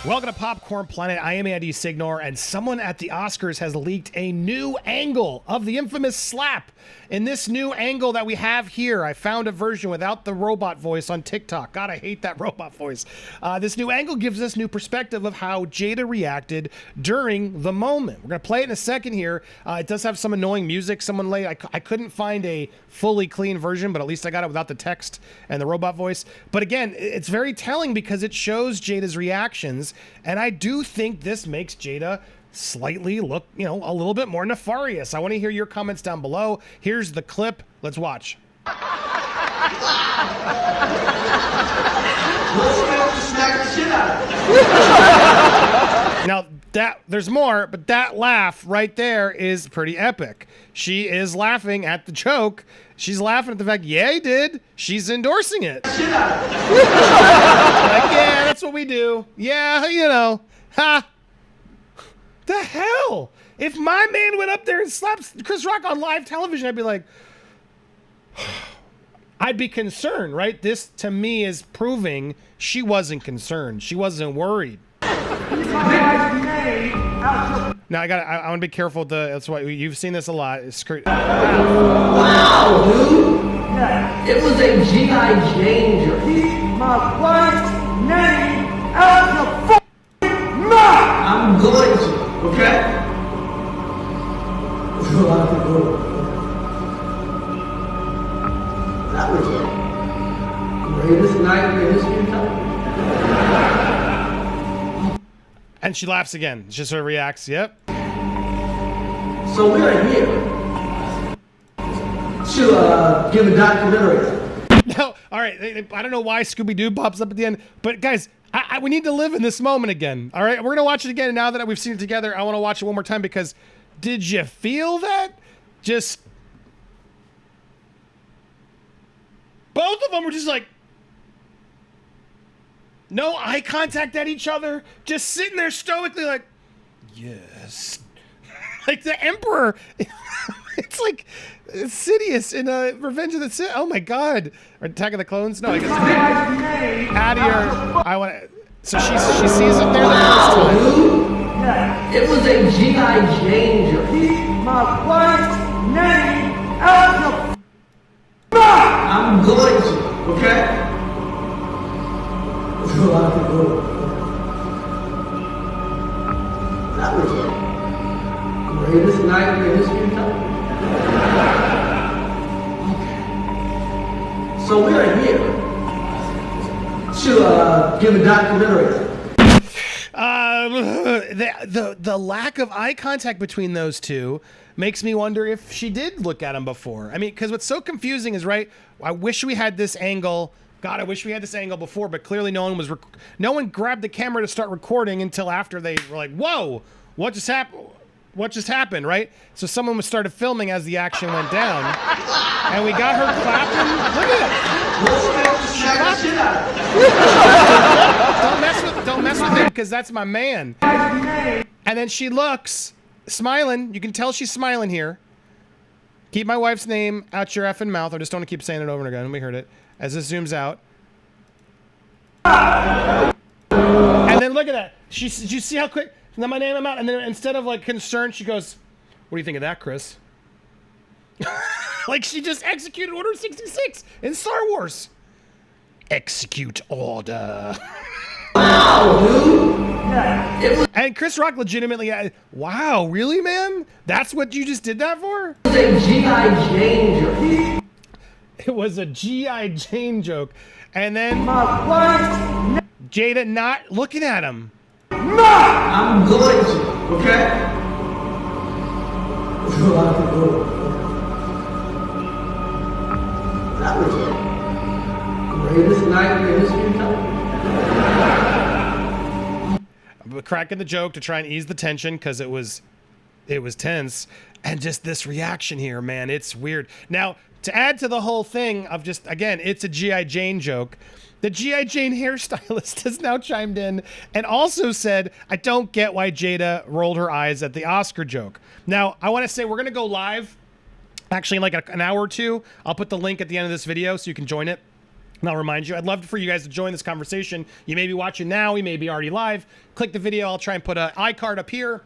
Welcome to Popcorn Planet. I am Andy Signore, and someone at the Oscars has leaked a new angle of the infamous slap. In this new angle that we have here, I found a version without the robot voice on TikTok. God, I hate that robot voice. This new angle gives us new perspective of how Jada reacted during the moment. We're going to play it in a second here. It does have some annoying music. Someone I couldn't find a fully clean version, but at least I got it without the text and the robot voice. But again, it's very telling because it shows Jada's reactions, and I do think this makes Jada slightly look, a little bit more nefarious. I want to hear your comments down below. Here's the clip. Let's watch. Now, there's more, but that laugh right there is pretty epic. She is laughing at the joke. She's laughing at the fact, yeah, he did. She's endorsing it. Like, yeah, that's what we do. Yeah, ha. The hell? If my man went up there and slapped Chris Rock on live television, I'd be like, I'd be concerned, right? This, to me, is proving she wasn't concerned. She wasn't worried. Now, I want to be careful with that's why you've seen this a lot. Wow, dude. Yeah. It was a G.I. Jane joke. Keep my wife's name out the f***ing mouth! I'm going to. Okay? That was the greatest night in the history of television. And she laughs again. She sort of reacts, yep. So we are here to give a documentary. No, all right. I don't know why Scooby-Doo pops up at the end, but guys, we need to live in this moment again. All right, we're gonna watch it again. And now that we've seen it together, I want to watch it one more time because did you feel that? Just both of them were just like no eye contact at each other, just sitting there stoically, like yes, like the Emperor. It's like Sidious in Revenge of the Sith. Oh my God! Or Attack of the Clones? No, I guess. Out of here. I want to. So she sees it there the first time. Yeah. It was a G.I. Jane joke. Keep my wife's name out the mouth! I'm going to. Okay? That was the greatest night in the history of television. So we are here to give a documentary. The lack of eye contact between those two makes me wonder if she did look at him before. I mean, because what's so confusing is, right, I wish we had this angle. God, I wish we had this angle before, but clearly no one grabbed the camera to start recording until after they were like, whoa, what just happened? What just happened, right? So someone started filming as the action went down, and we got her clapping. Look at it. Don't mess with him, because that's my man. And then she looks, smiling. You can tell she's smiling here. Keep my wife's name out your effing mouth. I just don't want to keep saying it over and again. We heard it. As this zooms out. And then look at that. Did you see how quick? And then my name out, and then instead of like concerned, she goes, "What do you think of that, Chris?" Like she just executed Order 66 in Star Wars. Execute order. Wow, dude. Yeah. And Chris Rock legitimately, wow, really, man? That's what you just did that for? It was a G.I. Jane joke. It was a G.I. Jane joke. And then Jada not looking at him. I'm going to, okay? That was the greatest night in the history of television. Cracking the joke to try and ease the tension because it was tense. And just this reaction here, man, it's weird. Now, to add to the whole thing of just, again, it's a G.I. Jane joke. The G.I. Jane hairstylist has now chimed in and also said, I don't get why Jada rolled her eyes at the Oscar joke. Now, I want to say we're going to go live, actually in like an hour or two. I'll put the link at the end of this video so you can join it. And I'll remind you, I'd love for you guys to join this conversation. You may be watching now, we may be already live. Click the video. I'll try and put an iCard up here.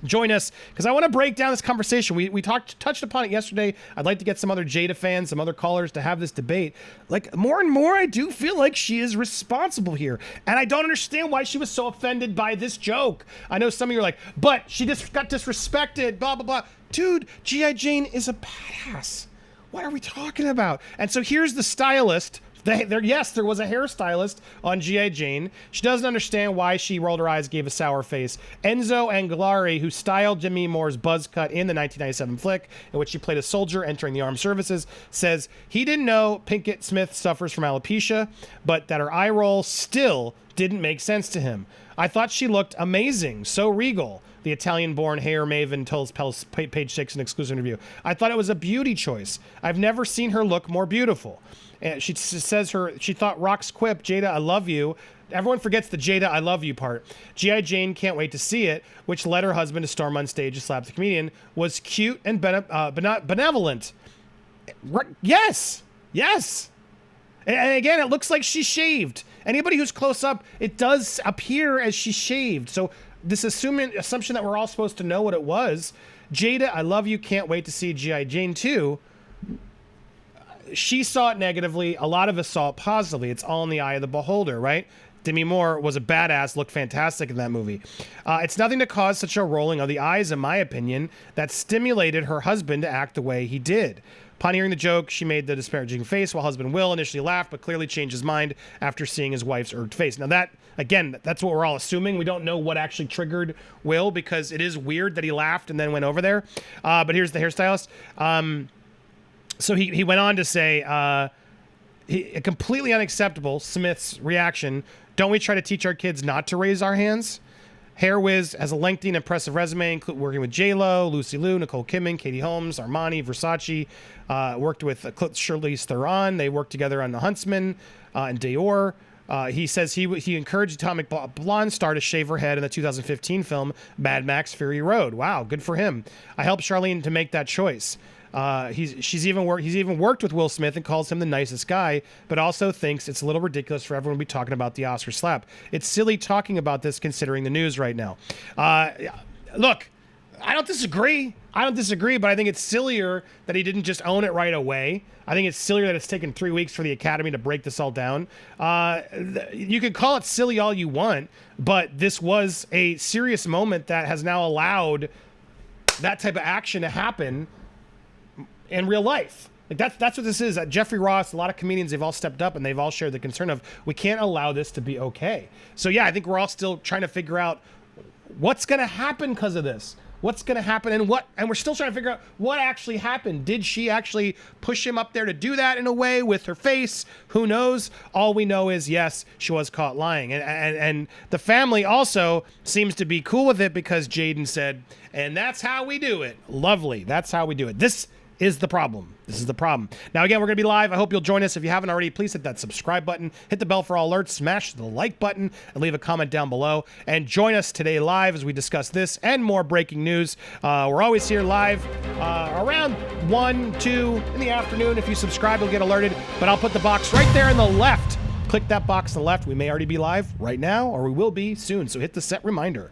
Join us, because I want to break down this conversation. We touched upon it yesterday. I'd like to get some other Jada fans, some other callers to have this debate. Like, more and more, I do feel like she is responsible here. And I don't understand why she was so offended by this joke. I know some of you are like, but she just got disrespected, blah, blah, blah. Dude, G.I. Jane is a badass. What are we talking about? And so here's the stylist. Yes, there was a hairstylist on G.I. Jane. She doesn't understand why she rolled her eyes, gave a sour face. Enzo Anglari, who styled Demi Moore's buzz cut in the 1997 flick, in which she played a soldier entering the armed services, says he didn't know Pinkett Smith suffers from alopecia, but that her eye roll still didn't make sense to him. I thought she looked amazing, so regal. The Italian-born hair maven tells Page 6 in an exclusive interview. I thought it was a beauty choice. I've never seen her look more beautiful. And she says she thought Rock's quip, Jada, I love you. Everyone forgets the Jada, I love you part. G.I. Jane can't wait to see it, which led her husband to storm on stage to slap the comedian, was cute and benevolent. Yes. Yes. And again, it looks like she shaved. Anybody who's close up, it does appear as she shaved. So this assumption that we're all supposed to know what it was. Jada, I love you, can't wait to see G.I. Jane 2. She saw it negatively. A lot of us saw it positively. It's all in the eye of the beholder, right? Demi Moore was a badass, looked fantastic in that movie. It's nothing to cause such a rolling of the eyes, in my opinion, that stimulated her husband to act the way he did. Upon hearing the joke, she made the disparaging face, while husband Will initially laughed, but clearly changed his mind after seeing his wife's irked face. Now that, again, that's what we're all assuming. We don't know what actually triggered Will, because it is weird that he laughed and then went over there. But here's the hairstylist. So he went on to say, completely unacceptable, Smith's reaction. Don't we try to teach our kids not to raise our hands? Hair Wiz has a lengthy and impressive resume, including working with J-Lo, Lucy Liu, Nicole Kidman, Katie Holmes, Armani, Versace. Worked with Charlize Theron. They worked together on The Huntsman and Dior. He says he encouraged Atomic Blonde star to shave her head in the 2015 film Mad Max Fury Road. Wow, good for him. I helped Charlene to make that choice. He's even worked with Will Smith and calls him the nicest guy, but also thinks it's a little ridiculous for everyone to be talking about the Oscar slap. It's silly talking about this considering the news right now. Look, I don't disagree, but I think it's sillier that he didn't just own it right away. I think it's sillier that it's taken 3 weeks for the Academy to break this all down. You can call it silly all you want, but this was a serious moment that has now allowed that type of action to happen in real life. Like that's what this is. Jeffrey Ross, a lot of comedians, they've all stepped up and they've all shared the concern of we can't allow this to be okay. So yeah, I think we're all still trying to figure out what's going to happen because of this. What's going to happen and we're still trying to figure out what actually happened. Did she actually push him up there to do that in a way with her face? Who knows? All we know is, yes, she was caught lying. And the family also seems to be cool with it because Jaden said, and that's how we do it. Lovely. That's how we do it. This is the problem. This is the problem. Now, again, we're going to be live. I hope you'll join us. If you haven't already, please hit that subscribe button, hit the bell for all alerts, smash the like button, and leave a comment down below. And join us today live as we discuss this and more breaking news. We're always here live around 1, 2 in the afternoon. If you subscribe, you'll get alerted. But I'll put the box right there on the left. Click that box on the left. We may already be live right now, or we will be soon. So hit the set reminder.